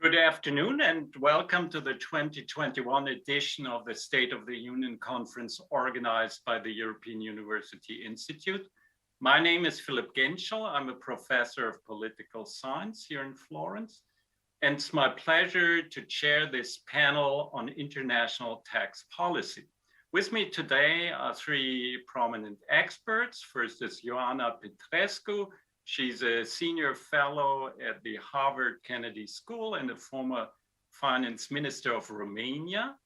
Good afternoon and welcome to the 2021 edition of the State of the Union Conference organized by the European University Institute. My name is Philipp Genschel. I'm a professor of political science here in Florence, and it's my pleasure to chair this panel on international tax policy. With me today are three prominent experts. First is Ioana Petrescu. She's a senior fellow at the Harvard Kennedy School and a former finance minister of Romania.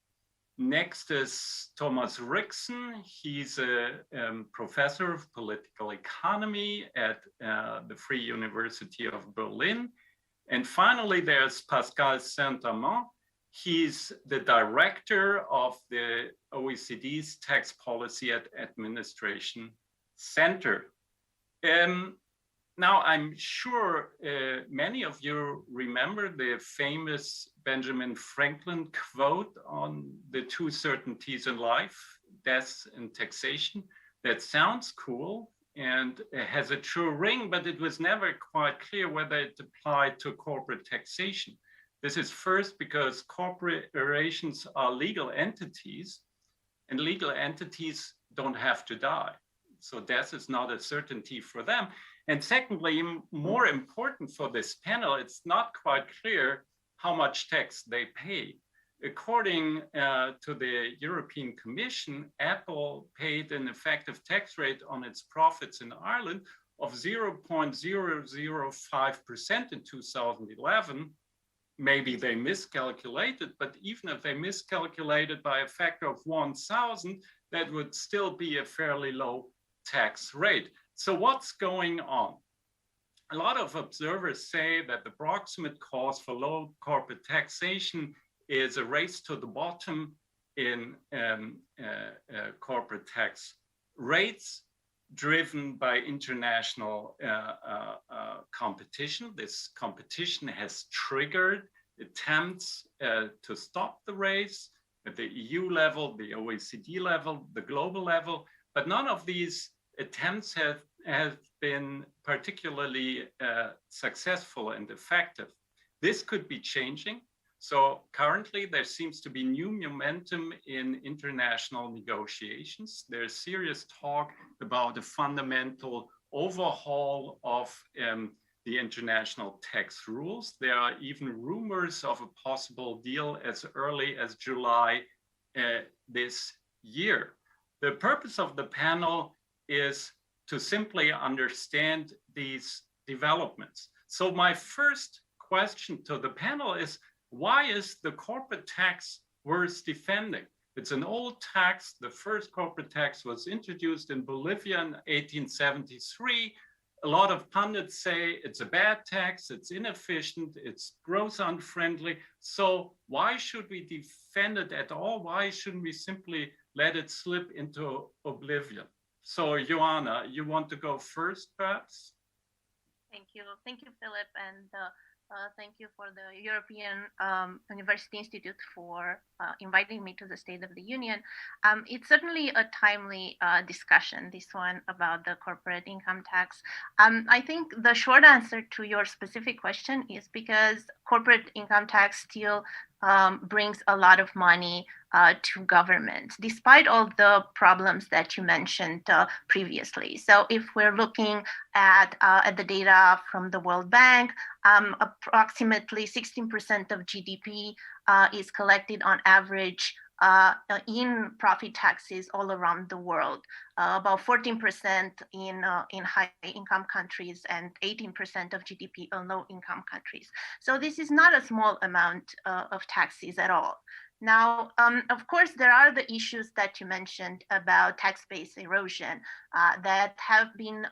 Next is Thomas Rixen. He's a professor of political economy at the Free University of Berlin. And finally, there's Pascal Saint-Amans. He's the director of the OECD's Tax Policy and Administration Center. Now, I'm sure many of you remember the famous Benjamin Franklin quote on the two certainties in life, death and taxation. That sounds cool and has a true ring, but it was never quite clear whether it applied to corporate taxation. This is first because corporations are legal entities, and legal entities don't have to die. So death is not a certainty for them. And secondly, more important for this panel, it's not quite clear how much tax they pay. According to the European Commission, Apple paid an effective tax rate on its profits in Ireland of 0.005% in 2011. Maybe they miscalculated, but even if they miscalculated by a factor of 1,000, that would still be a fairly low tax rate. So what's going on? A lot of observers say that the proximate cause for low corporate taxation is a race to the bottom in corporate tax rates driven by international competition. This competition has triggered attempts to stop the race at the EU level, the OECD level, the global level, but none of these attempts have been particularly successful and effective. This could be changing. So currently there seems to be new momentum in international negotiations. There's serious talk about a fundamental overhaul of the international tax rules. There are even rumors of a possible deal as early as July this year. The purpose of the panel is to simply understand these developments. So my first question to the panel is, why is the corporate tax worth defending? It's an old tax. The first corporate tax was introduced in Bolivia in 1873. A lot of pundits say it's a bad tax, it's inefficient, it's growth unfriendly. So why should we defend it at all? Why shouldn't we simply let it slip into oblivion? So, Ioana, you want to go first, perhaps? Thank you, Philip, and thank you for the European University Institute for inviting me to the State of the Union. It's certainly a timely discussion, this one about the corporate income tax. I think the short answer to your specific question is because corporate income tax still brings a lot of money to government, despite all the problems that you mentioned previously. So if we're looking at the data from the World Bank, approximately 16% of GDP is collected on average in profit taxes all around the world, about 14% in high income countries and 18% of GDP in low income countries. So this is not a small amount of taxes at all. Now, of course, there are the issues that you mentioned about tax base erosion that have been,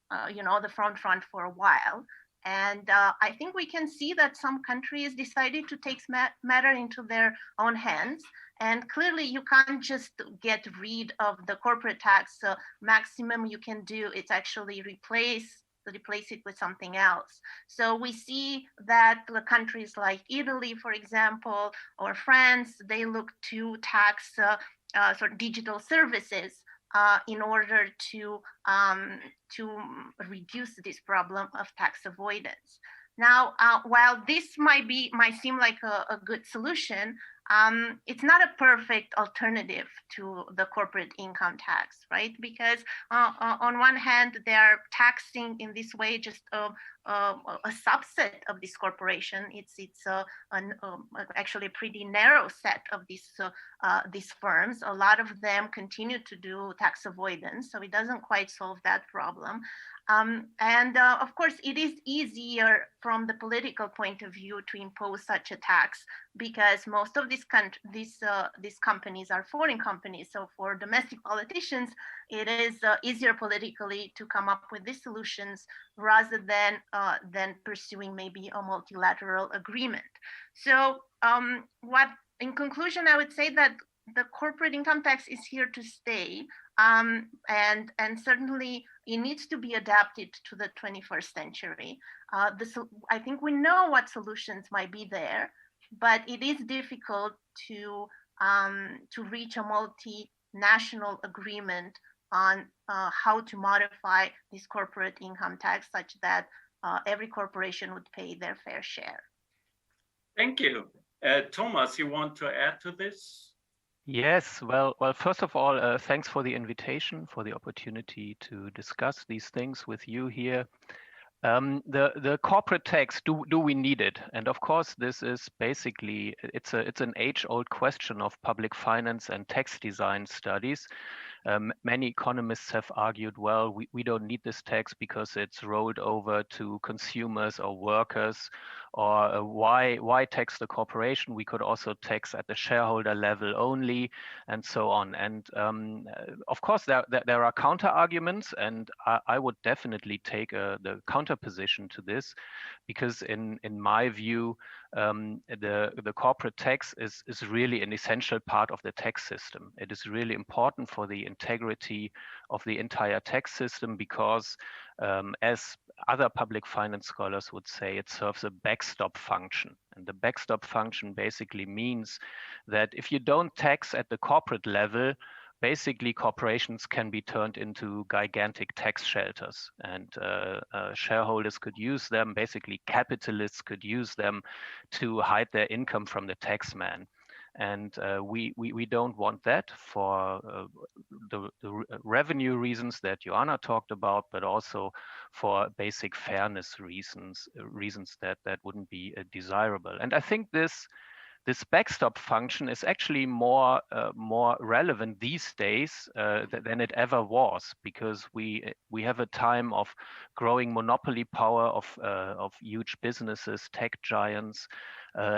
the front for a while. And I think we can see that some countries decided to take matter into their own hands. And clearly, you can't just get rid of the corporate tax. Maximum you can do is actually replace it with something else. So we see that the countries like Italy, for example, or France, they look to tax sort of digital services in order to reduce this problem of tax avoidance. Now, while this might seem like a good solution, it's not a perfect alternative to the corporate income tax, right? Because on one hand, they're taxing in this way just a subset of this corporation. It's actually a pretty narrow set of these firms. A lot of them continue to do tax avoidance, so it doesn't quite solve that problem. Of course, it is easier from the political point of view to impose such a tax because most of these companies are foreign companies. So for domestic politicians, it is easier politically to come up with these solutions rather than pursuing maybe a multilateral agreement. So in conclusion, I would say that the corporate income tax is here to stay. And certainly it needs to be adapted to the 21st century. I think we know what solutions might be there, but it is difficult to reach a multinational agreement on how to modify this corporate income tax such that every corporation would pay their fair share. Thank you. Thomas, you want to add to this? Yes, well, first of all, thanks for the invitation, for the opportunity to discuss these things with you here. The corporate tax, do we need it? And of course, this is basically, it's an age-old question of public finance and tax design studies. Many economists have argued, well, we don't need this tax because it's rolled over to consumers or workers, or why tax the corporation? We could also tax at the shareholder level only, and so on. And of course, there are counter arguments, and I would definitely take the counter position to this, because in my view, the corporate tax is really an essential part of the tax system. It is really important for the integrity of the entire tax system because, as other public finance scholars would say, it serves a backstop function. And the backstop function basically means that if you don't tax at the corporate level, basically corporations can be turned into gigantic tax shelters, and shareholders could use them, basically capitalists could use them to hide their income from the tax man. And we don't want that for the revenue reasons that Ioana talked about, but also for basic fairness reasons that wouldn't be desirable. And I think this backstop function is actually more relevant these days than it ever was, because we have a time of growing monopoly power of huge businesses, tech giants,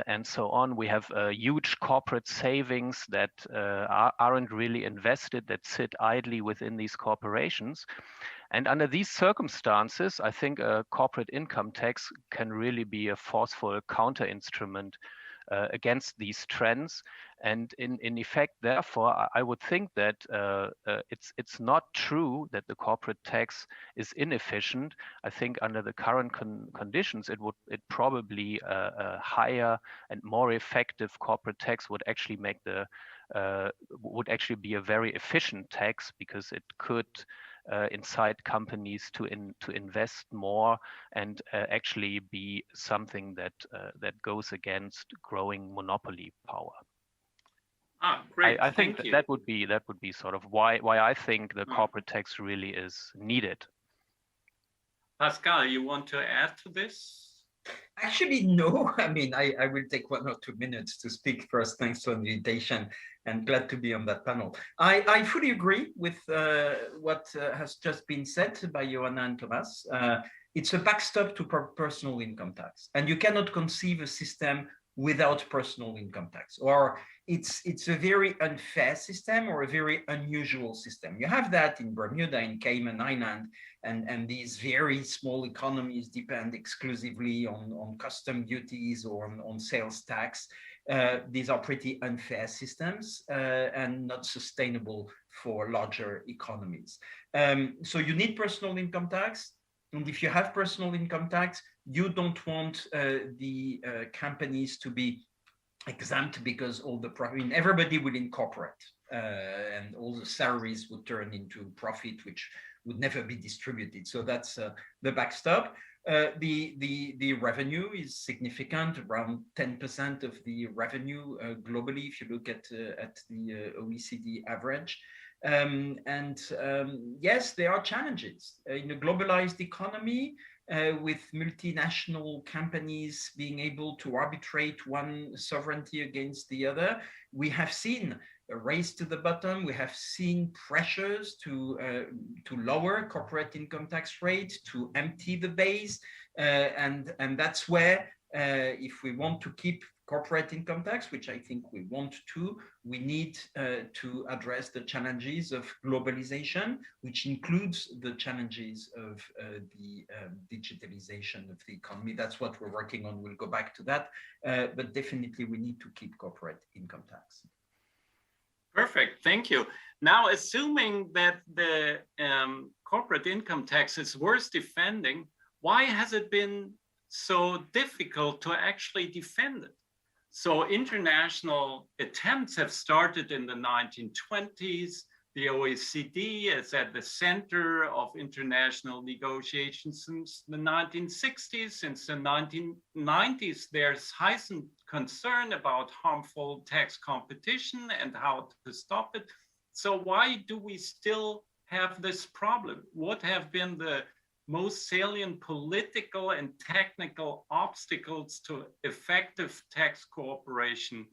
and so on. We have huge corporate savings that aren't really invested, that sit idly within these corporations. And under these circumstances, I think a corporate income tax can really be a forceful counter instrument against these trends. And in effect, therefore, I would think that it's not true that the corporate tax is inefficient. I think under the current conditions, it probably a higher and more effective corporate tax would actually make would actually be a very efficient tax, because it could incite companies to invest more and actually be something that goes against growing monopoly power. Great. I think that would be sort of why I think the corporate tax really is needed. Pascal, you want to add to this? Actually, no. I mean, I will take 1 or 2 minutes to speak first. Thanks for the invitation, and glad to be on that panel. I fully agree with what has just been said by Ioana and Thomas. It's a backstop to personal income tax, and you cannot conceive a system without personal income tax, or it's a very unfair system or a very unusual system. You have that in Bermuda, in Cayman Island, and these very small economies depend exclusively on custom duties or on sales tax. These are pretty unfair systems and not sustainable for larger economies. So you need personal income tax. And if you have personal income tax, you don't want the companies to be exempt, because everybody will incorporate and all the salaries would turn into profit, which would never be distributed. So that's the backstop. The revenue is significant, around 10% of the revenue globally, if you look at the OECD average. Yes, there are challenges in a globalized economy with multinational companies being able to arbitrate one sovereignty against the other. We have seen a race to the bottom. We have seen pressures to lower corporate income tax rate, to empty the base, and that's where if we want to keep corporate income tax, which I think we want to, we need to address the challenges of globalization, which includes the challenges of the digitalization of the economy. That's what we're working on. We'll go back to that, but definitely we need to keep corporate income tax. Perfect, thank you. Now, assuming that the corporate income tax is worth defending, why has it been so difficult to actually defend it? So international attempts have started in the 1920s. The OECD is at the center of international negotiations since the 1960s. Since the 1990s, there's heightened concern about harmful tax competition and how to stop it. So why do we still have this problem? What have been the most salient political and technical obstacles to effective tax cooperation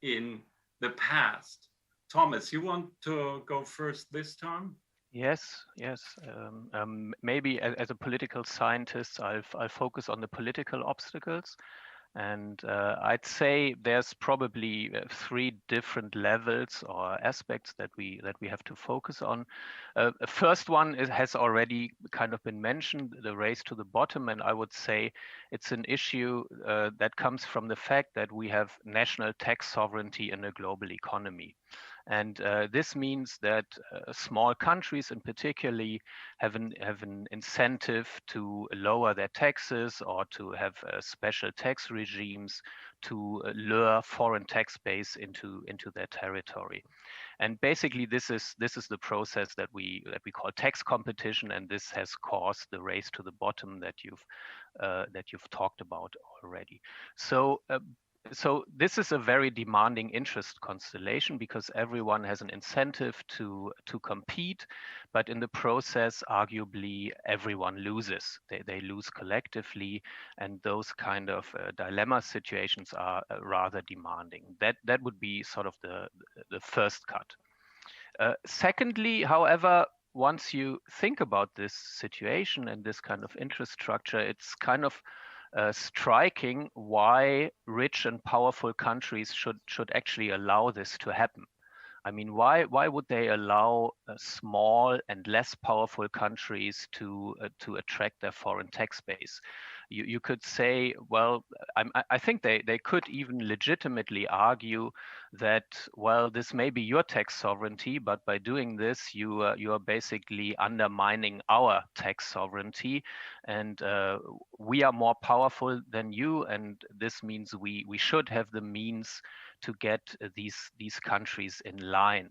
in the past? Thomas, you want to go first this time? Yes. Maybe as a political scientist, I'll focus on the political obstacles. And I'd say there's probably three different levels or aspects that we have to focus on. First one has already kind of been mentioned, the race to the bottom, and I would say it's an issue that comes from the fact that we have national tax sovereignty in a global economy. And this means that small countries in particularly have an incentive to lower their taxes or to have special tax regimes to lure foreign tax base into their territory. And basically this is the process that we call tax competition, and this has caused the race to the bottom that you've talked about already. So this is a very demanding interest constellation because everyone has an incentive to compete, but in the process, arguably, everyone loses. They lose collectively, and those kind of dilemma situations are rather demanding. That would be sort of the first cut. Secondly, however, once you think about this situation and this kind of interest structure, it's kind of striking why rich and powerful countries should actually allow this to happen. I mean, why would they allow small and less powerful countries to attract their foreign tax base? You could say, well, I think they could even legitimately argue that, well, this may be your tax sovereignty, but by doing this, you are basically undermining our tax sovereignty, and we are more powerful than you, and this means we should have the means to get these countries in line.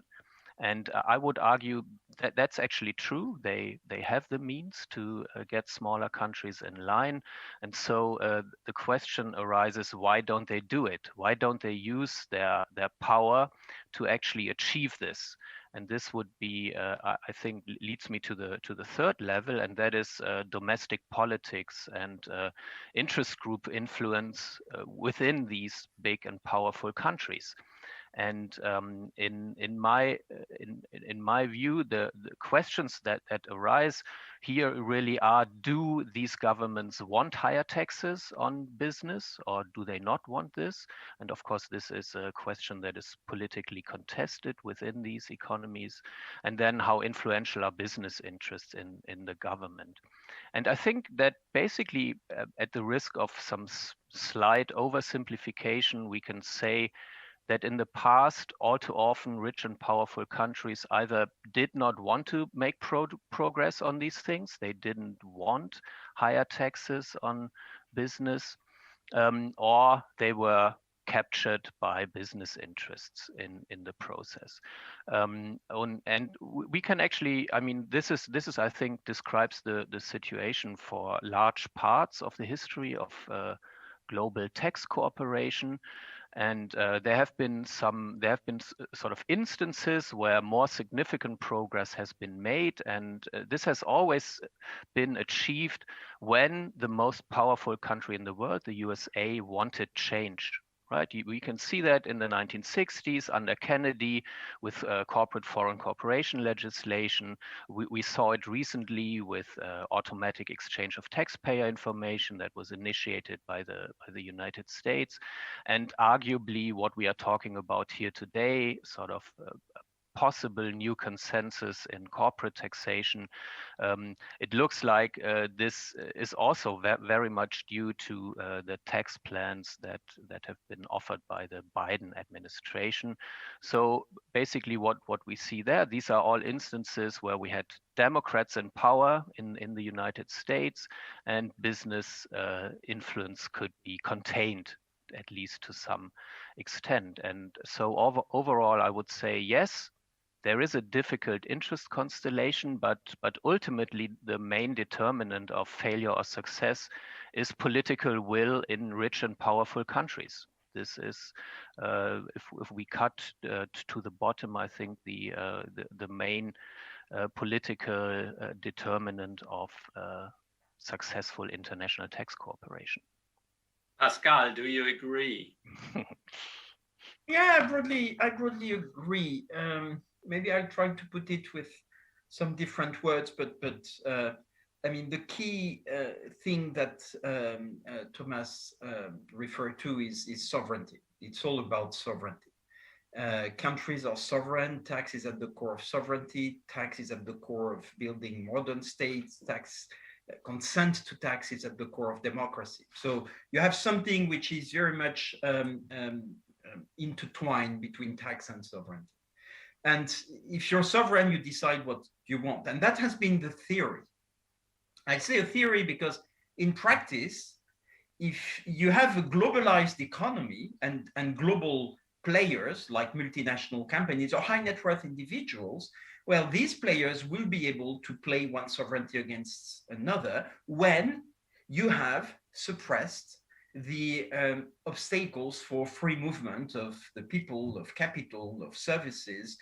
And I would argue that that's actually true. They have the means to get smaller countries in line. And so the question arises, why don't they do it? Why don't they use their power to actually achieve this? And this would be, I think, leads me to the third level, and that is domestic politics and interest group influence within these big and powerful countries. And in my view, the questions that arise here really are: do these governments want higher taxes on business, or do they not want this? And of course, this is a question that is politically contested within these economies. And then, how influential are business interests in the government? And I think that basically, at the risk of some slight oversimplification, we can say that in the past, all too often, rich and powerful countries either did not want to make progress on these things, they didn't want higher taxes on business, or they were captured by business interests in the process. And we can actually, I mean, this is I think describes the situation for large parts of the history of global tax cooperation. And there have been sort of instances where more significant progress has been made, and this has always been achieved when the most powerful country in the world, the USA, wanted change. Right, we can see that in the 1960s under Kennedy with corporate foreign corporation legislation. We saw it recently with automatic exchange of taxpayer information that was initiated by the United States, and arguably what we are talking about here today, sort of possible new consensus in corporate taxation. It looks like this is also very much due to the tax plans that have been offered by the Biden administration. So basically what we see there, these are all instances where we had Democrats in power in the United States, and business influence could be contained, at least to some extent. And so overall, I would say, yes, there is a difficult interest constellation, but ultimately the main determinant of failure or success is political will in rich and powerful countries. This is, if we cut to the bottom, I think the main political determinant of successful international tax cooperation. Pascal, do you agree? Yeah, I broadly agree. Maybe I'll try to put it with some different words, but I mean, the key thing that Thomas referred to is sovereignty. It's all about sovereignty. Countries are sovereign. Tax is at the core of sovereignty. Tax is at the core of building modern states. Consent to tax is at the core of democracy. So you have something which is very much intertwined between tax and sovereignty. And if you're sovereign, you decide what you want. And that has been the theory. I say a theory because in practice, if you have a globalized economy and global players like multinational companies or high net worth individuals, well, these players will be able to play one sovereignty against another when you have suppressed the obstacles for free movement of the people, of capital, of services,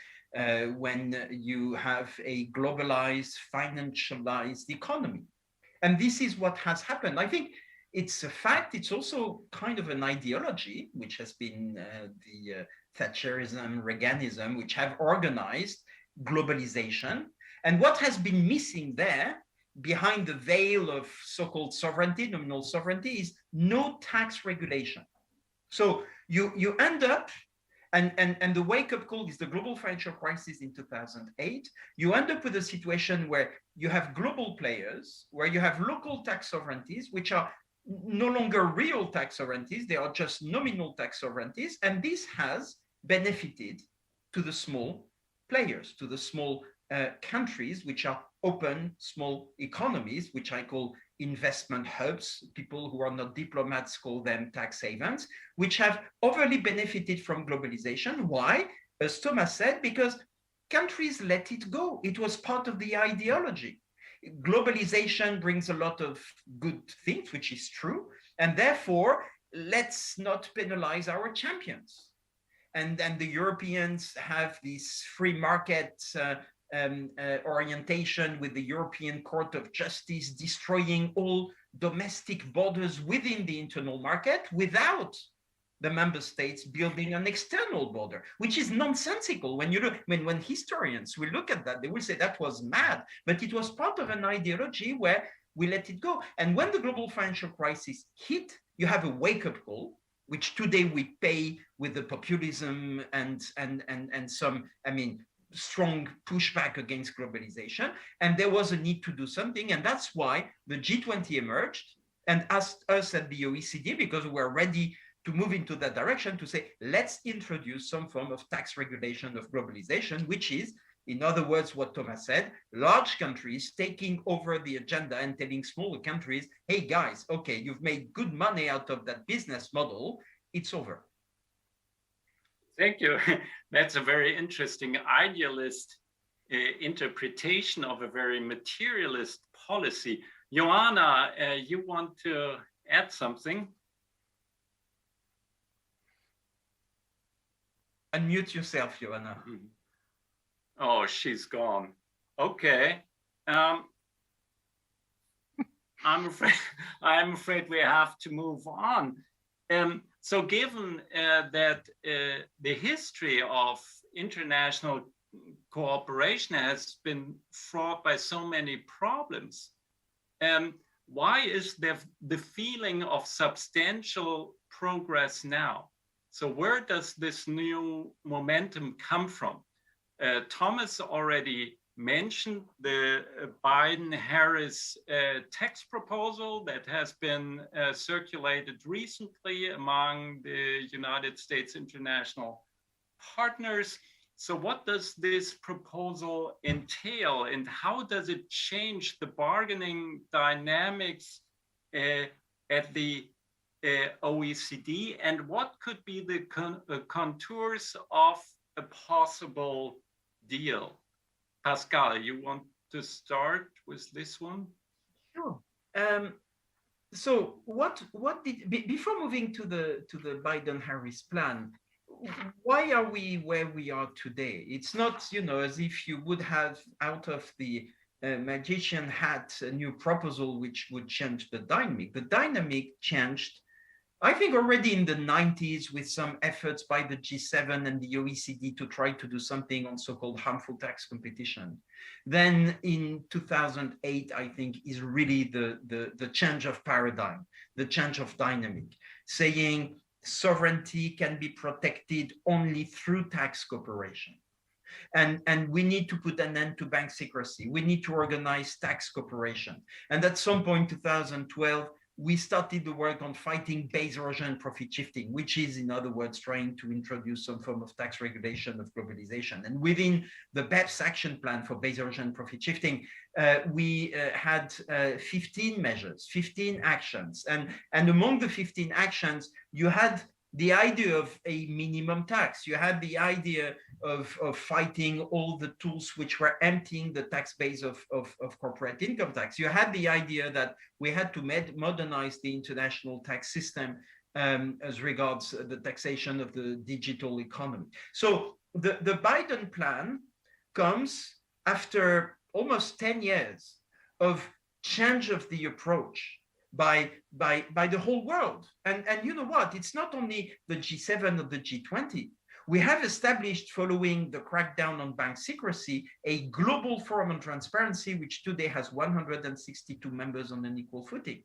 when you have a globalized, financialized economy. And this is what has happened. I think it's a fact. It's also kind of an ideology, which has been the Thatcherism, Reaganism, which have organized globalization. And what has been missing there, behind the veil of so-called sovereignty, nominal sovereignty, is no tax regulation. So you end up, and the wake-up call is the global financial crisis in 2008. You end up with a situation where you have global players, where you have local tax sovereignties, which are no longer real tax sovereignties, they are just nominal tax sovereignties, and this has benefited to the small players, to the small countries, which are open, small economies, which I call investment hubs. People who are not diplomats call them tax havens, which have overly benefited from globalization. Why? As Thomas said, because countries let it go. It was part of the ideology. Globalization brings a lot of good things, which is true, and therefore, let's not penalize our champions. And the Europeans have this free market orientation with the European Court of Justice destroying all domestic borders within the internal market without the member states building an external border, which is nonsensical. When you look, when historians will look at that, they will say that was mad, but it was part of an ideology where we let it go. And when the global financial crisis hit, you have a wake-up call, which today we pay with the populism and some, I mean, strong pushback against globalization. And there was a need to do something. And that's why the G20 emerged and asked us at the OECD, because we were ready to move into that direction, to say, let's introduce some form of tax regulation of globalization, which is, in other words, what Thomas said, large countries taking over the agenda and telling smaller countries, hey guys, okay, you've made good money out of that business model, it's over. Thank you. That's a very interesting idealist interpretation of a very materialist policy. Ioana, you want to add something? Unmute yourself, Ioana. Oh, she's gone. Okay. I'm afraid we have to move on. So given that the history of international cooperation has been fraught by so many problems, why is there the feeling of substantial progress now? So where does this new momentum come from? Thomas already mentioned the Biden-Harris tax proposal that has been circulated recently among the United States international partners. So what does this proposal entail, and how does it change the bargaining dynamics at the OECD, and what could be the contours of a possible deal? Pascal, you want to start with this one? Sure. So before moving to the Biden-Harris plan, why are we where we are today? It's not, as if you would have out of the magician hat a new proposal which would change the dynamic. The dynamic changed, I think, already in the 90s with some efforts by the G7 and the OECD to try to do something on so-called harmful tax competition. Then in 2008, I think, is really the change of paradigm, the change of dynamic, saying sovereignty can be protected only through tax cooperation. And we need to put an end to bank secrecy. We need to organize tax cooperation. And at some point, 2012, we started the work on fighting base erosion and profit shifting, which is, in other words, trying to introduce some form of tax regulation of globalization. And within the BEPS action plan for base erosion and profit shifting, we had 15 measures, 15 actions. And among the 15 actions, you had the idea of a minimum tax. You had the idea of fighting all the tools which were emptying the tax base of corporate income tax. You had the idea that we had to modernize the international tax system as regards the taxation of the digital economy. So the Biden plan comes after almost 10 years of change of the approach by the whole world. And you know what? It's not only the G7 or the G20. We have established, following the crackdown on bank secrecy, a global forum on transparency, which today has 162 members on an equal footing.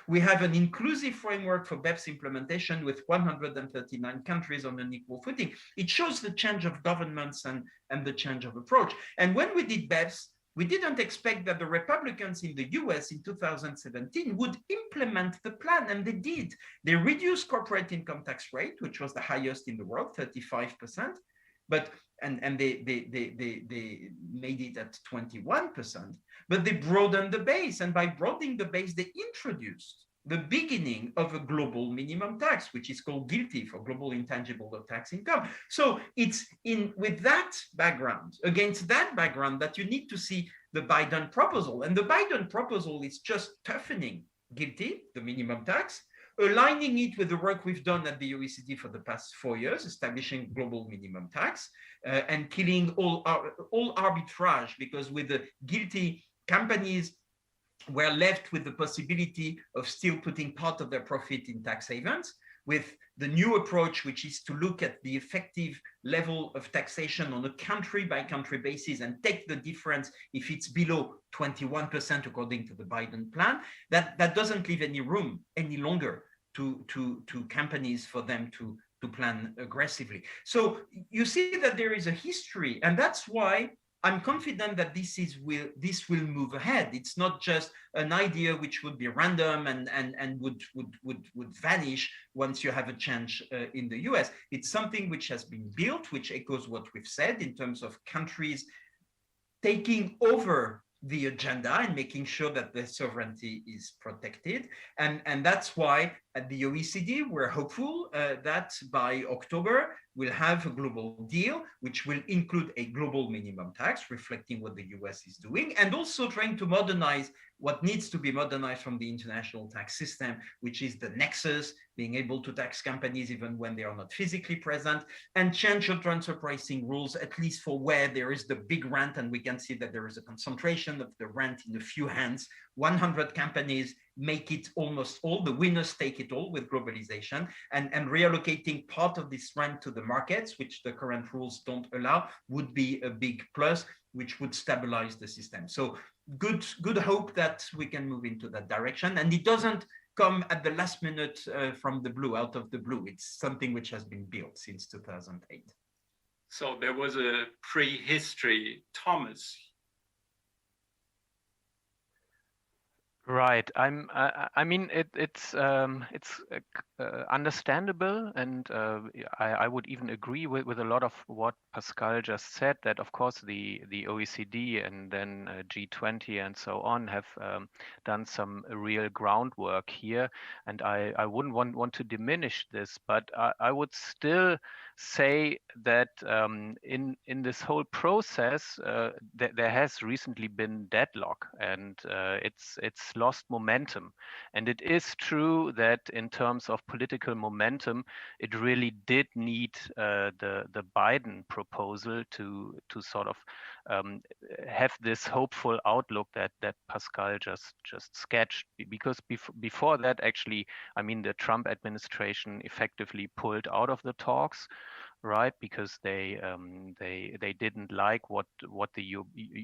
We have an inclusive framework for BEPS implementation with 139 countries on an equal footing. It shows the change of governments and the change of approach. And when we did BEPS, we didn't expect that the Republicans in the US in 2017 would implement the plan, and they did. They reduced corporate income tax rate, which was the highest in the world, 35%, and they made it at 21%, but they broadened the base, and by broadening the base, they introduced the beginning of a global minimum tax, which is called GILTI, for global intangible tax income. So it's with that background, against that background, that you need to see the Biden proposal. And the Biden proposal is just toughening GILTI, the minimum tax, aligning it with the work we've done at the OECD for the past 4 years, establishing global minimum tax, and killing all arbitrage, because with the GILTI, companies were left with the possibility of still putting part of their profit in tax havens. With the new approach, which is to look at the effective level of taxation on a country-by-country basis and take the difference if it's below 21% according to the Biden plan, that doesn't leave any room any longer to companies for them to plan aggressively. So you see that there is a history, and that's why I'm confident that this will move ahead. It's not just an idea which would be random and would vanish once you have a change in the US. It's something which has been built, which echoes what we've said in terms of countries taking over the agenda and making sure that their sovereignty is protected. And that's why At the OECD, we're hopeful that by October, we'll have a global deal, which will include a global minimum tax, reflecting what the US is doing, and also trying to modernize what needs to be modernized from the international tax system, which is the nexus, being able to tax companies even when they are not physically present, and change the transfer pricing rules, at least for where there is the big rent, and we can see that there is a concentration of the rent in a few hands. 100 companies make it almost all, the winners take it all with globalization, and reallocating part of this rent to the markets, which the current rules don't allow, would be a big plus, which would stabilize the system. So good hope that we can move into that direction. And it doesn't come at the last minute from the blue, out of the blue. It's something which has been built since 2008. So there was a prehistory. Thomas. Right. I mean, it's understandable, and I would even agree with a lot of what Pascal just said. That of course the OECD and then G20 and so on have done some real groundwork here, and I wouldn't want to diminish this, but I would still say that in this whole process there has recently been deadlock, and it's lost momentum. And it is true that in terms of political momentum, it really did need the Biden proposal to sort of have this hopeful outlook that Pascal just sketched, because before that, actually, I mean, the Trump administration effectively pulled out of the talks, right? Because they didn't like what the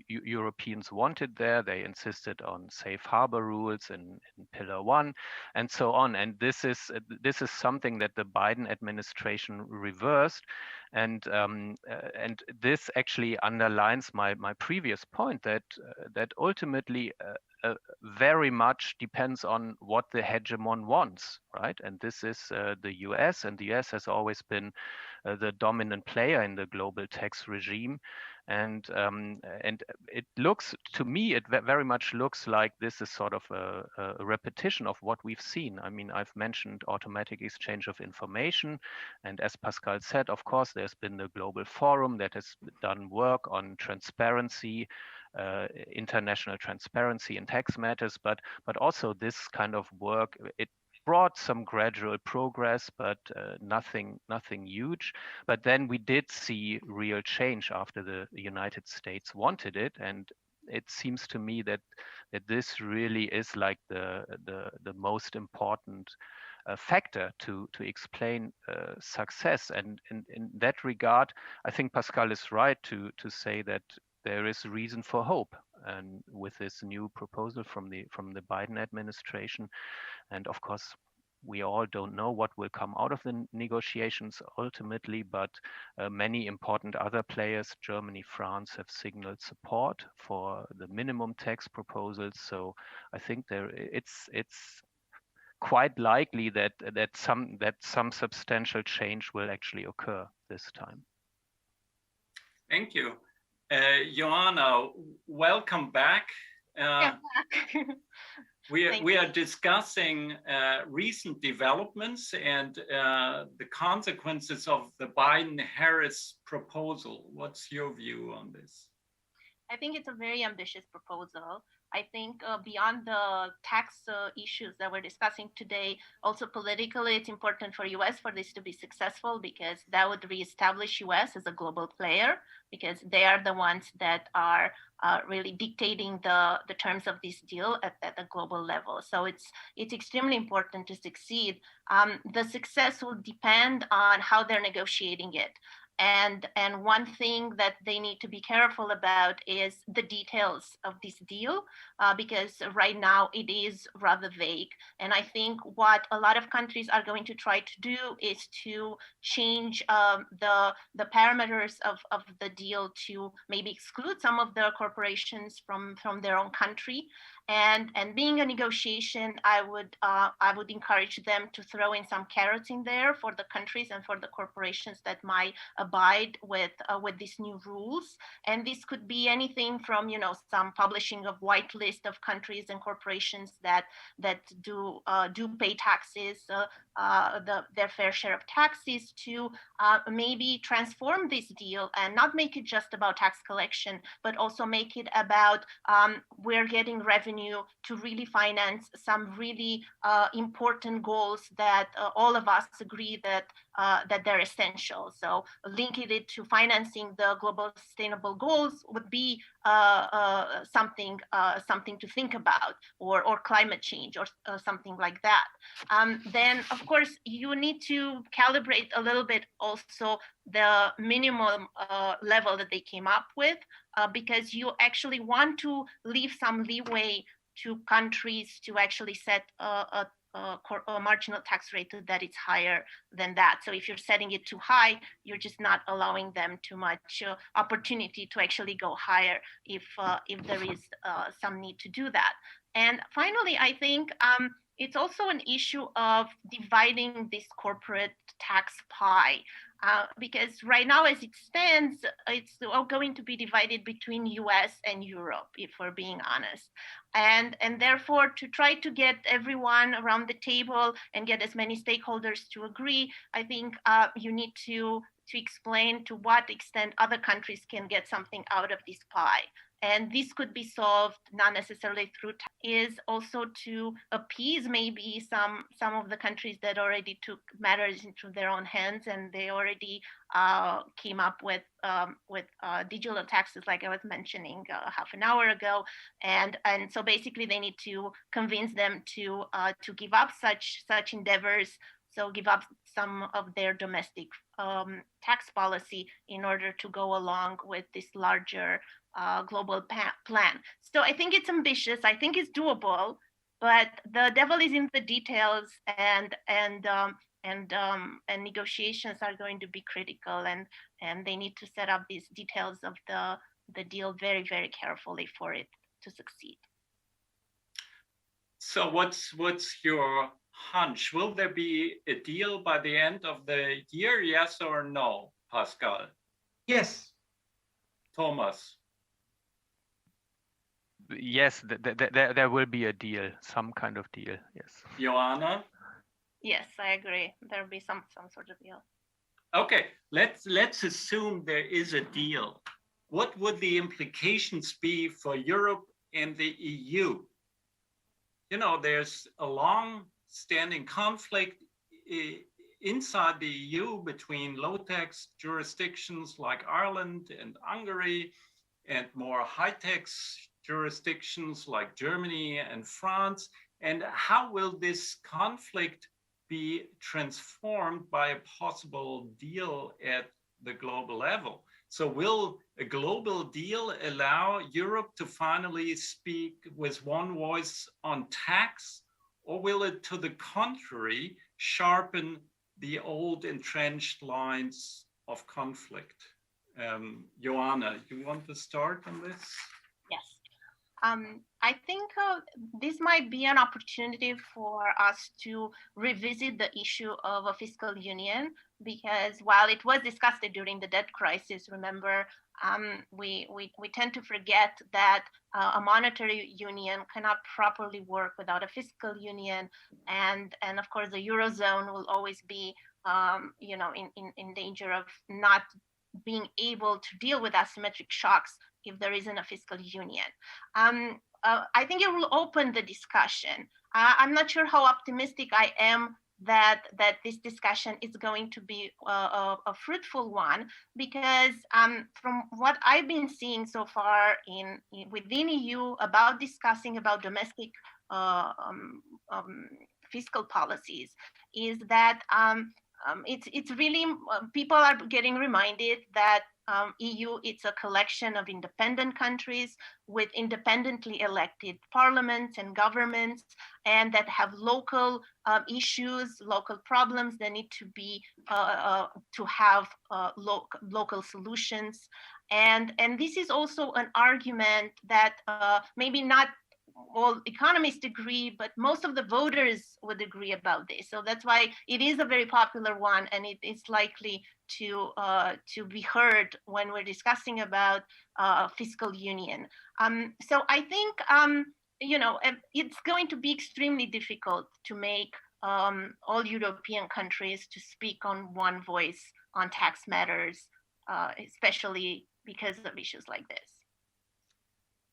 Europeans wanted there. They insisted on safe harbor rules in Pillar 1 and so on. And this is something that the Biden administration reversed. And this actually underlines my previous point that ultimately very much depends on what the hegemon wants, right? And this is the US, and the US has always been the dominant player in the global tax regime. And it looks to me, it very much looks like this is sort of a repetition of what we've seen. I mean, I've mentioned automatic exchange of information, and as Pascal said, of course, there's been the Global Forum that has done work on transparency, international transparency in tax matters, but also this kind of work, it brought some gradual progress, but nothing huge. But then we did see real change after the United States wanted it, and it seems to me that this really is like the most important factor to explain success. And in that regard, I think Pascal is right to say that there is reason for hope, and with this new proposal from the Biden administration. And of course, we all don't know what will come out of the negotiations ultimately, but many important other players, Germany, France, have signaled support for the minimum tax proposals. So I think it's quite likely that some substantial change will actually occur this time. Thank you. Ioana, welcome back. We are discussing recent developments and the consequences of the Biden-Harris proposal. What's your view on this? I think it's a very ambitious proposal. I think beyond the tax issues that we're discussing today, also politically, it's important for US for this to be successful, because that would reestablish US as a global player, because they are the ones that are really dictating the terms of this deal at a global level. So it's extremely important to succeed. The success will depend on how they're negotiating it. And one thing that they need to be careful about is the details of this deal, because right now it is rather vague. And I think what a lot of countries are going to try to do is to change the parameters of the deal to maybe exclude some of the corporations from their own country. And being a negotiation, I would encourage them to throw in some carrots in there for the countries and for the corporations that might abide with these new rules. And this could be anything from, some publishing of white list of countries and corporations that do pay taxes, their fair share of taxes, to maybe transform this deal and not make it just about tax collection, but also make it about we're getting revenue to really finance some really important goals that all of us agree that they're essential. So linking it to financing the global sustainable goals would be something to think about, or climate change, or something like that. Then, of course, you need to calibrate a little bit also the minimum level that they came up with, because you actually want to leave some leeway to countries to actually set a marginal tax rate that is higher than that. So if you're setting it too high, you're just not allowing them too much opportunity to actually go higher if there is some need to do that. And finally, I think it's also an issue of dividing this corporate tax pie. Because right now, as it stands, it's all going to be divided between US and Europe, if we're being honest. And therefore, to try to get everyone around the table and get as many stakeholders to agree, I think you need to explain to what extent other countries can get something out of this pie. And this could be solved not necessarily through tax, is also to appease maybe some of the countries that already took matters into their own hands, and they already came up with digital taxes, like I was mentioning half an hour ago. And so basically they need to convince them to give up such endeavors. So give up some of their domestic tax policy in order to go along with this larger global plan. So I think it's ambitious. I think it's doable, but the devil is in the details, and negotiations are going to be critical, and they need to set up these details of the deal very, very carefully for it to succeed. So what's your hunch? Will there be a deal by the end of the year? Yes or no, Pascal? Yes. Yes, Thomas? there will be a deal, some kind of deal. Yes. Ioana? Yes, I agree. There'll be some sort of deal. Okay, let's assume there is a deal. What would the implications be for Europe and the EU? There's a long-standing conflict inside the EU between low-tax jurisdictions like Ireland and Hungary, and more high-tax jurisdictions like Germany and France. And how will this conflict be transformed by a possible deal at the global level? So will a global deal allow Europe to finally speak with one voice on tax, or will it, to the contrary, sharpen the old entrenched lines of conflict? Ioana, you want to start on this? Yes. I think this might be an opportunity for us to revisit the issue of a fiscal union, because while it was discussed during the debt crisis, remember, we tend to forget that a monetary union cannot properly work without a fiscal union, and of course the Eurozone will always be in danger of not being able to deal with asymmetric shocks if there isn't a fiscal union. I think it will open the discussion. I'm not sure how optimistic I am that this discussion is going to be a fruitful one, because from what I've been seeing so far within EU about discussing about domestic fiscal policies, is that it's really, people are getting reminded that EU, it's a collection of independent countries with independently elected parliaments and governments, and that have local issues, local problems that need to be to have local solutions. And this is also an argument that maybe not all economists agree, but most of the voters would agree about this. So that's why it is a very popular one, and it is likely to be heard when we're discussing about fiscal union. So I think it's going to be extremely difficult to make all European countries to speak on one voice on tax matters, especially because of issues like this.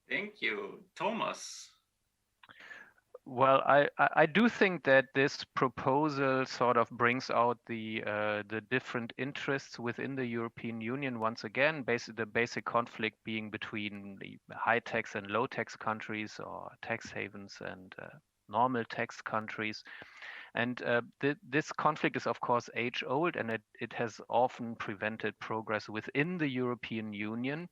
Thank you. Thomas. Well, I do think that this proposal sort of brings out the different interests within the European Union once again. The basic conflict being between the high tax and low tax countries, or tax havens and normal tax countries. And this conflict is, of course, age old, and it has often prevented progress within the European Union.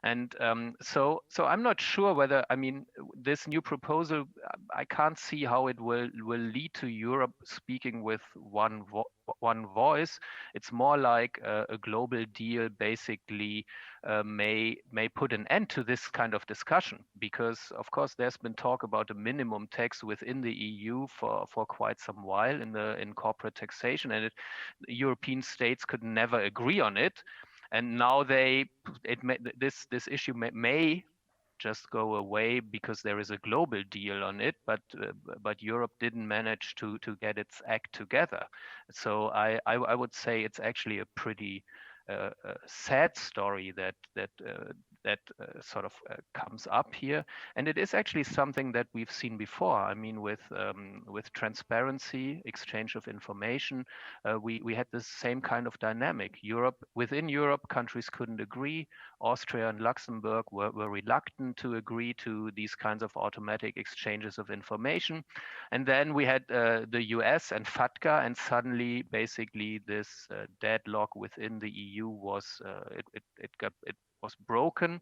And so I'm not sure whether, I mean, this new proposal, I can't see how it will lead to Europe speaking with one voice. It's more like a global deal basically may put an end to this kind of discussion, because of course there's been talk about a minimum tax within the EU for quite some while in corporate taxation, and European states could never agree on it. And now this issue may just go away because there is a global deal on it, but Europe didn't manage to get its act together. So I would say it's actually a pretty sad story that sort of comes up here, and it is actually something that we've seen before. I mean, with transparency, exchange of information, we had the same kind of dynamic. Within Europe, countries couldn't agree. Austria and Luxembourg were reluctant to agree to these kinds of automatic exchanges of information, and then we had the US and FATCA, and suddenly, basically, this deadlock within the EU was broken.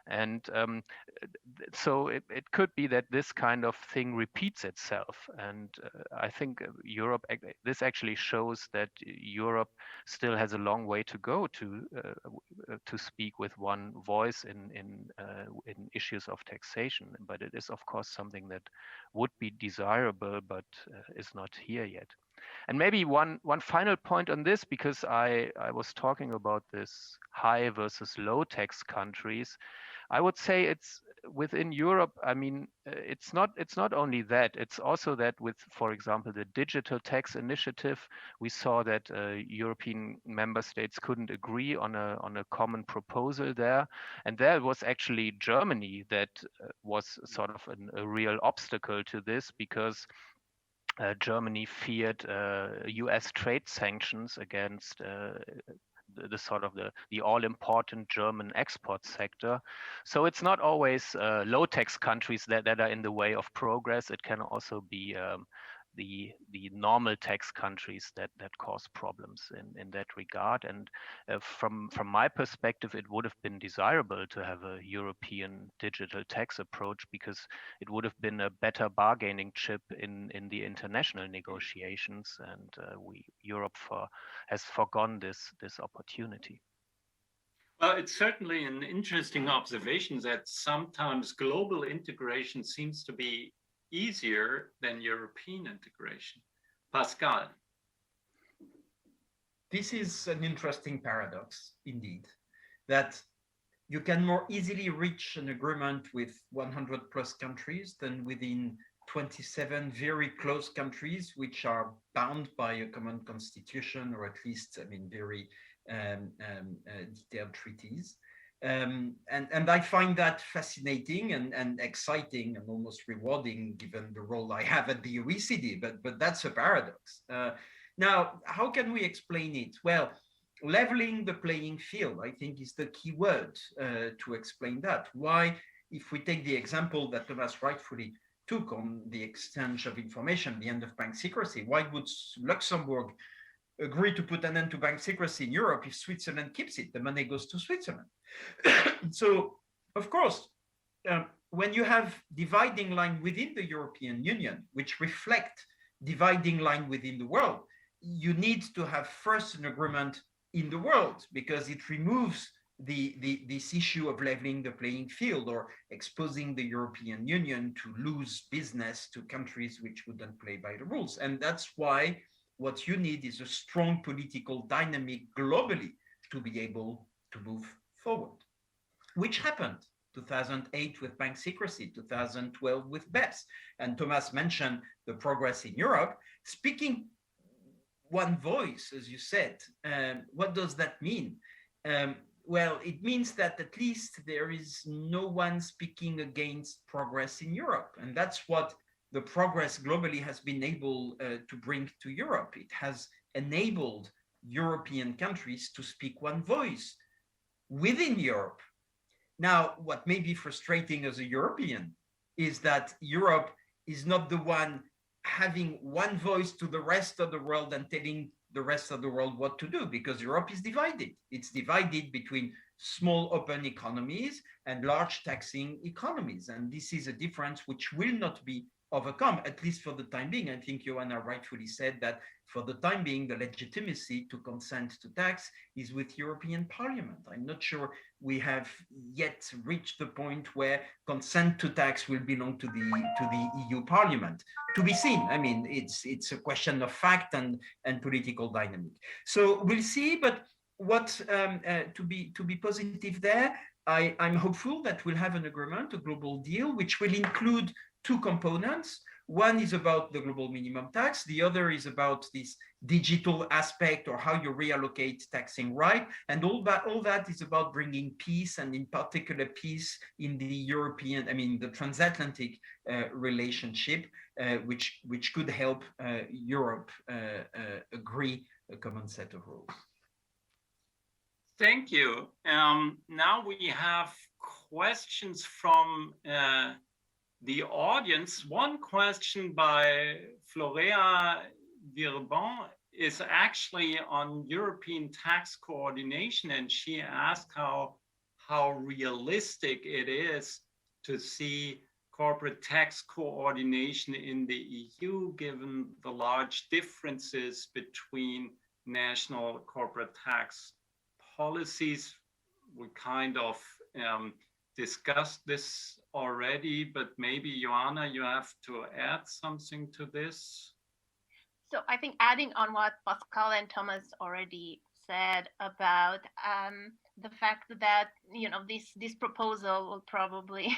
And so it could be that this kind of thing repeats itself. And I think this actually shows that Europe still has a long way to go to speak with one voice in issues of taxation. But it is, of course, something that would be desirable, but is not here yet. And maybe one final point on this, because I was talking about this high versus low tax countries. I would say it's within Europe. I mean, it's not only that. It's also that with, for example, the digital tax initiative, we saw that European member states couldn't agree on a common proposal there, and there was actually Germany that was sort of a real obstacle to this, because Germany feared US trade sanctions against the all-important German export sector. So it's not always low tax countries that are in the way of progress. It can also be the normal tax countries that cause problems in that regard. And from my perspective, it would have been desirable to have a European digital tax approach, because it would have been a better bargaining chip in the international negotiations. And Europe has forgone this opportunity. Well, it's certainly an interesting observation that sometimes global integration seems to be easier than European integration. Pascal. This is an interesting paradox, indeed, that you can more easily reach an agreement with 100 plus countries than within 27 very close countries, which are bound by a common constitution, or at least, I mean, very detailed treaties. And I find that fascinating and exciting and almost rewarding, given the role I have at the OECD, but that's a paradox. Now, how can we explain it? Well, leveling the playing field, I think, is the key word to explain that. Why, if we take the example that Thomas rightfully took on the exchange of information, the end of bank secrecy, why would Luxembourg agree to put an end to bank secrecy in Europe if Switzerland keeps it? The money goes to Switzerland. So, of course, when you have dividing line within the European Union, which reflect dividing line within the world, you need to have first an agreement in the world, because it removes this issue of leveling the playing field or exposing the European Union to lose business to countries which wouldn't play by the rules. And that's why what you need is a strong political dynamic globally to be able to move forward, which happened 2008 with bank secrecy, 2012 with BEPS. And Thomas mentioned the progress in Europe. Speaking one voice, as you said, what does that mean? Well, it means that at least there is no one speaking against progress in Europe. And that's what the progress globally has been able to bring to Europe. It has enabled European countries to speak one voice within Europe. Now, what may be frustrating as a European is that Europe is not the one having one voice to the rest of the world and telling the rest of the world what to do, because Europe is divided. It's divided between small open economies and large taxing economies. And this is a difference which will not be overcome, at least for the time being. I think Ioana rightfully said that for the time being, the legitimacy to consent to tax is with European Parliament. I'm not sure we have yet reached the point where consent to tax will belong to the EU Parliament. To be seen. I mean, it's a question of fact and political dynamic. So we'll see, but what to be positive there, I'm hopeful that we'll have an agreement, a global deal, which will include two components. One is about the global minimum tax. The other is about this digital aspect, or how you reallocate taxing right. And all that is about bringing peace, and in particular peace in the European, I mean, the transatlantic relationship, which could help Europe agree a common set of rules. Thank you. Now we have questions from the audience. One question by Florea Virban is actually on European tax coordination, and she asked how realistic it is to see corporate tax coordination in the EU, given the large differences between national corporate tax policies. We kind of discussed this already, but maybe Ioana, you have to add something to this. So I think adding on what Pascal and Thomas already said about the fact that this proposal will probably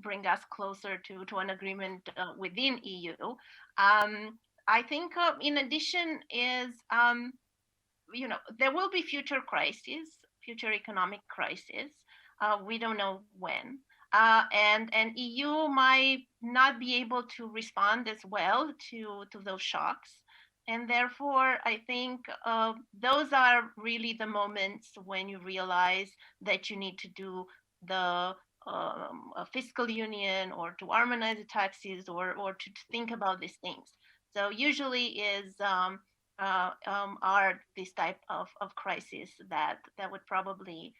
bring us closer to an agreement within EU. I think in addition is there will be future crises, future economic crises. We don't know when. And EU might not be able to respond as well to those shocks. And therefore, I think those are really the moments when you realize that you need to do the fiscal union, or to harmonize the taxes, or to think about these things. So usually are this type of crisis that would probably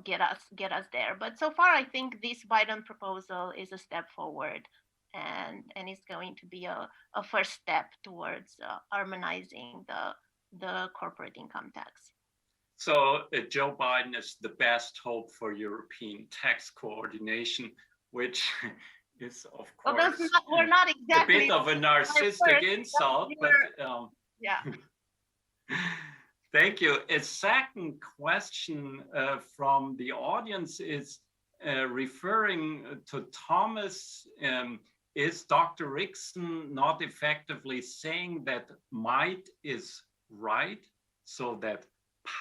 get us there. But so far, I think this Biden proposal is a step forward, and it's going to be a first step towards harmonizing the corporate income tax. So Joe Biden is the best hope for European tax coordination, which is, of course, we're not exactly a bit of a narcissistic insult, but yeah. Thank you. A second question from the audience is referring to Thomas. Is Dr. Rixen not effectively saying that might is right, so that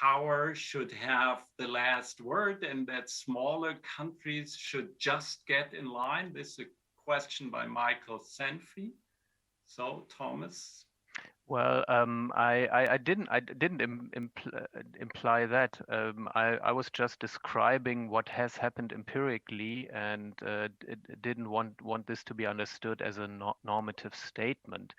power should have the last word and that smaller countries should just get in line? This is a question by Michael Senfi. So, Thomas. Well, I didn't imply that. I was just describing what has happened empirically, and didn't want this to be understood as a normative statement.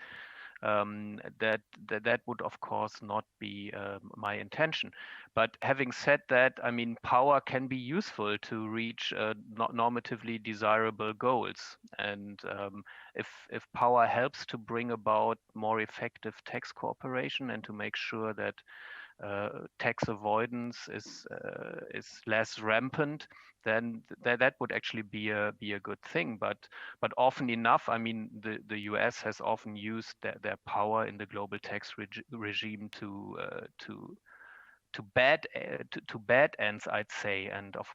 That would, of course, not be my intention. But having said that, I mean, power can be useful to reach normatively desirable goals. And if power helps to bring about more effective tax cooperation and to make sure that tax avoidance is less rampant, then that would actually be a good thing. But often enough, I mean, the US has often used their power in the global tax regime to bad ends, I'd say.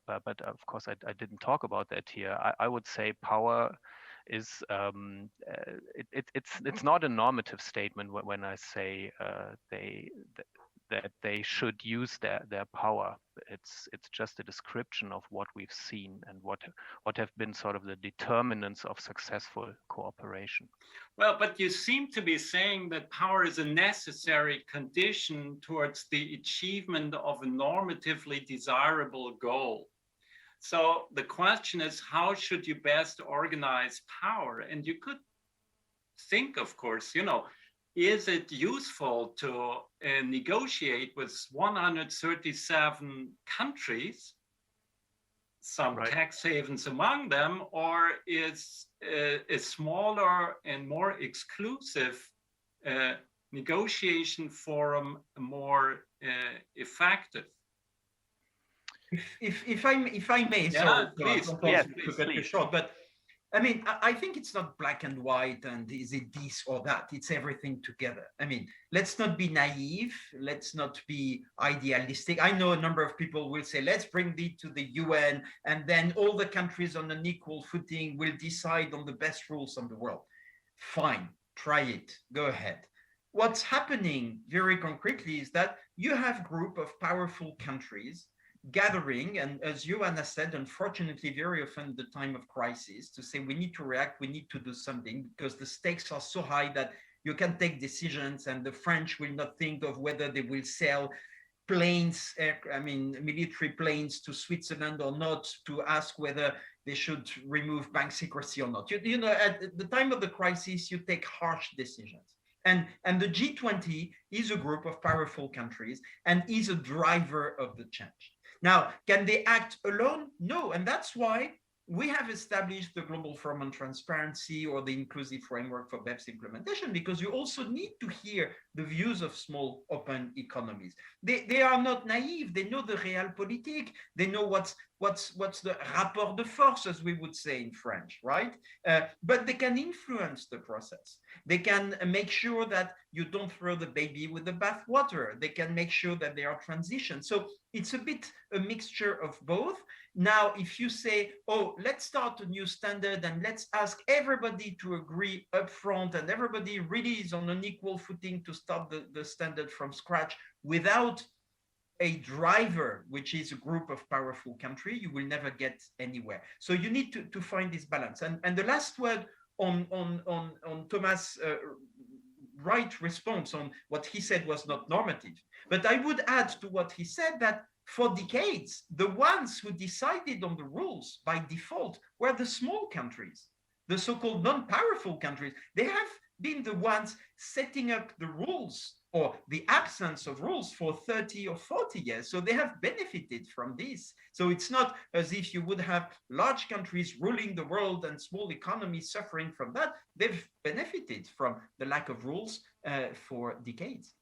But of course, I didn't talk about that here. I would say power is it's not a normative statement when I say that they should use their power. It's just a description of what we've seen and what have been sort of the determinants of successful cooperation. Well, but you seem to be saying that power is a necessary condition towards the achievement of a normatively desirable goal. So the question is, how should you best organize power? And you could think, of course, is it useful to negotiate with 137 countries, some right. tax havens among them, or is a smaller and more exclusive negotiation forum more effective? If I may, yeah, please, to cut you short, but I mean, I think it's not black and white and is it this or that, it's everything together. I mean, let's not be naive, let's not be idealistic. I know a number of people will say, let's bring it to the UN and then all the countries on an equal footing will decide on the best rules of the world. Fine, try it, go ahead. What's happening very concretely is that you have a group of powerful countries gathering, and as Ioana said, unfortunately, very often at the time of crisis, to say we need to react, we need to do something, because the stakes are so high that you can take decisions, and the French will not think of whether they will sell planes, military planes to Switzerland or not, to ask whether they should remove bank secrecy or not. You know, at the time of the crisis, you take harsh decisions. And the G20 is a group of powerful countries and is a driver of the change. Now, can they act alone? No, and that's why we have established the Global Forum on Transparency or the Inclusive Framework for BEPS implementation, because you also need to hear the views of small open economies. They are not naive. They know the realpolitik. They know what's the rapport de force, as we would say in French, right? But they can influence the process. They can make sure that you don't throw the baby with the bathwater. They can make sure that there are transitions. So it's a bit a mixture of both. Now, if you say, oh, let's start a new standard and let's ask everybody to agree upfront and everybody really is on an equal footing to start the standard from scratch without a driver, which is a group of powerful countries, you will never get anywhere. So you need to find this balance. And the last word on Thomas' right response on what he said was not normative. But I would add to what he said that for decades, the ones who decided on the rules by default were the small countries, the so-called non-powerful countries. They have been the ones setting up the rules or the absence of rules for 30 or 40 years. So they have benefited from this. So it's not as if you would have large countries ruling the world and small economies suffering from that. They've benefited from the lack of rules for decades.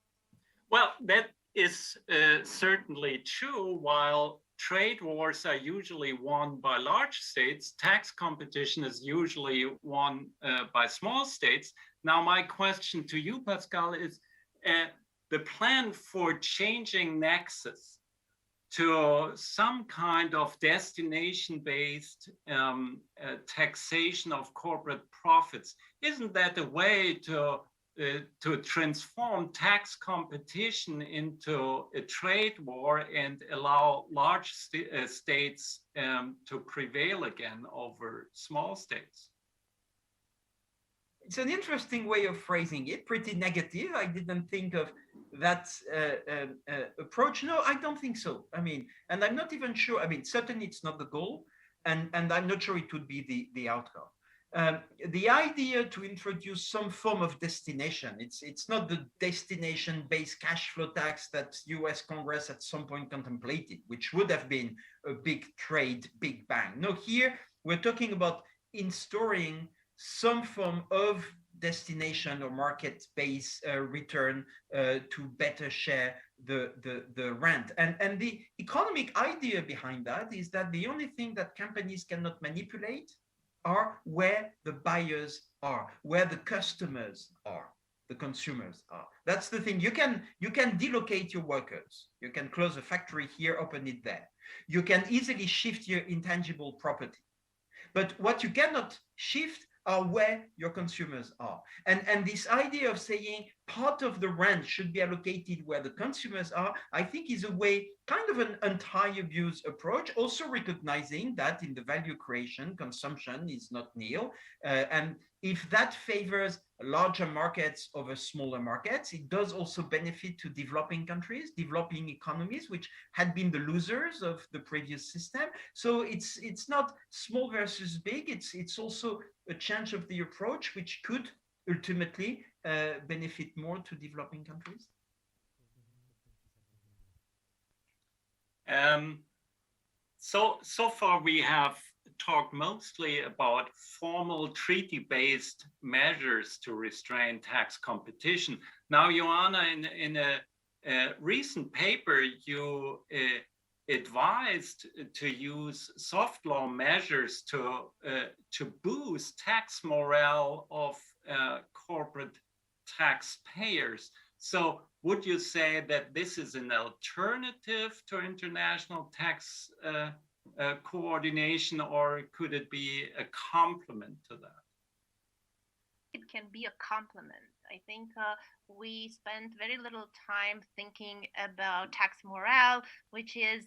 Well, that is certainly true. While trade wars are usually won by large states, tax competition is usually won by small states. Now, my question to you, Pascal, is the plan for changing nexus to some kind of destination-based taxation of corporate profits. Isn't that a way to transform tax competition into a trade war and allow large states to prevail again over small states? It's an interesting way of phrasing it, pretty negative. I didn't think of that approach. No, I don't think so. I mean, and I'm not even sure. I mean, certainly it's not the goal, and I'm not sure it would be the outcome. The idea to introduce some form of destination, it's not the destination-based cash flow tax that US Congress at some point contemplated, which would have been a big trade, big bang. No, here we're talking about installing some form of destination or market-based return to better share the rent. And the economic idea behind that is that the only thing that companies cannot manipulate are where the buyers are, where the customers are, the consumers are. That's the thing. You can delocate your workers. You can close a factory here, open it there. You can easily shift your intangible property. But what you cannot shift are where your consumers are. And this idea of saying part of the rent should be allocated where the consumers are, I think is a way, kind of an anti-abuse approach, also recognizing that in the value creation, consumption is not nil. And if that favors larger markets over smaller markets, it does also benefit to developing countries, developing economies, which had been the losers of the previous system. So it's not small versus big, it's also a change of the approach, which could ultimately benefit more to developing countries. So far we have talked mostly about formal treaty-based measures to restrain tax competition. Now, Ioana, in a recent paper, you advised to use soft law measures to boost tax morale of corporate taxpayers. So would you say that this is an alternative to international tax coordination, or could it be a complement to that? It can be a complement. I think we spend very little time thinking about tax morale, which is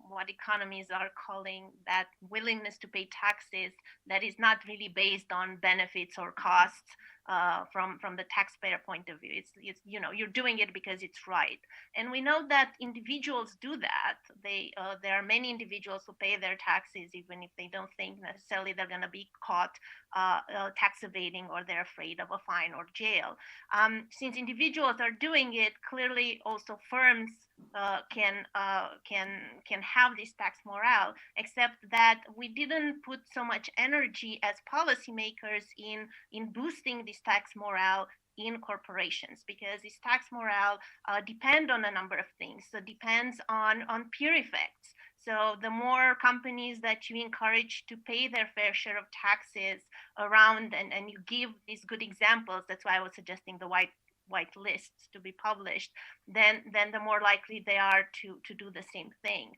what economies are calling that willingness to pay taxes that is not really based on benefits or costs from the taxpayer point of view. It's you're doing it because it's right, and we know that individuals do that. There are many individuals who pay their taxes even if they don't think necessarily they're going to be caught tax evading, or they're afraid of a fine or jail. Since individuals are doing it, clearly also firms can have this tax morale, except that we didn't put so much energy as policymakers in boosting this tax morale in corporations, because this tax morale depend on a number of things. So it depends on peer effects. So the more companies that you encourage to pay their fair share of taxes around, and you give these good examples, that's why I was suggesting the white lists to be published, then the more likely they are to do the same thing.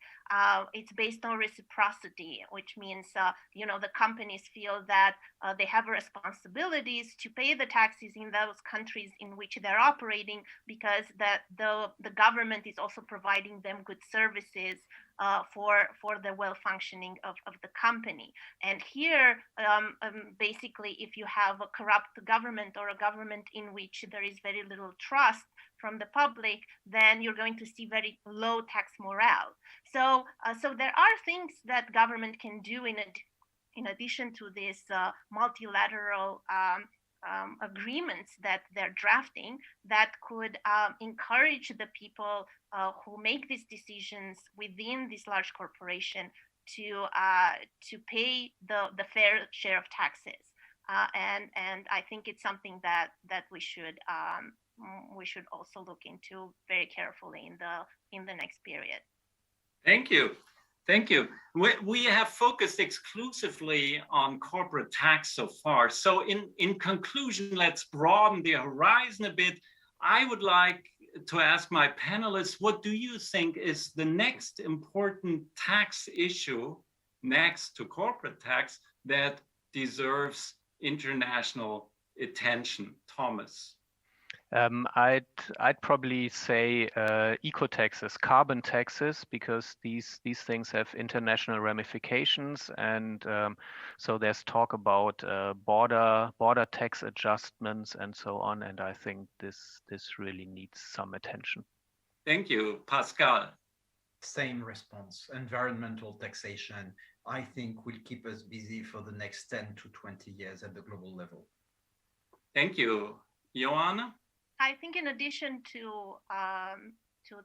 It's based on reciprocity, which means the companies feel that they have responsibilities to pay the taxes in those countries in which they're operating, because the government is also providing them good services for the well functioning of the company. And here, basically, if you have a corrupt government, or a government in which there is very little trust from the public, then you're going to see very low tax morale. So there are things that government can do in addition to this multilateral agreements that they're drafting, that could encourage the people who make these decisions within this large corporation to pay the fair share of taxes. And I think it's something that we should also look into very carefully in the next period. Thank you. Thank you. We have focused exclusively on corporate tax so far. So in conclusion, let's broaden the horizon a bit. I would like to ask my panelists, what do you think is the next important tax issue next to corporate tax that deserves international attention? Thomas. I'd probably say eco taxes, carbon taxes, because these things have international ramifications, and so there's talk about border tax adjustments and so on. And I think this really needs some attention. Thank you, Pascal. Same response. Environmental taxation, I think, will keep us busy for the next 10 to 20 years at the global level. Thank you, Ioana. I think in addition to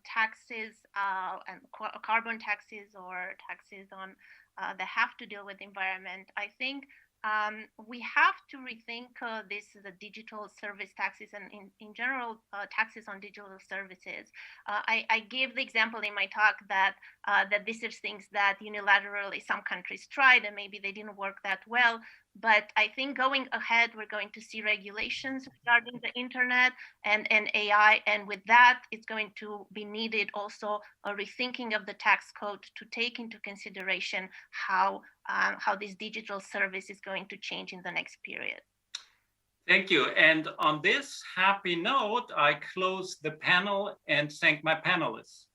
taxes and carbon taxes, or taxes on that have to deal with the environment, I think we have to rethink the digital service taxes and in general taxes on digital services. I gave the example in my talk that these are things that unilaterally some countries tried and maybe they didn't work that well. But I think going ahead, we're going to see regulations regarding the internet and AI. And with that, it's going to be needed also a rethinking of the tax code to take into consideration how this digital service is going to change in the next period. Thank you. And on this happy note, I close the panel and thank my panelists.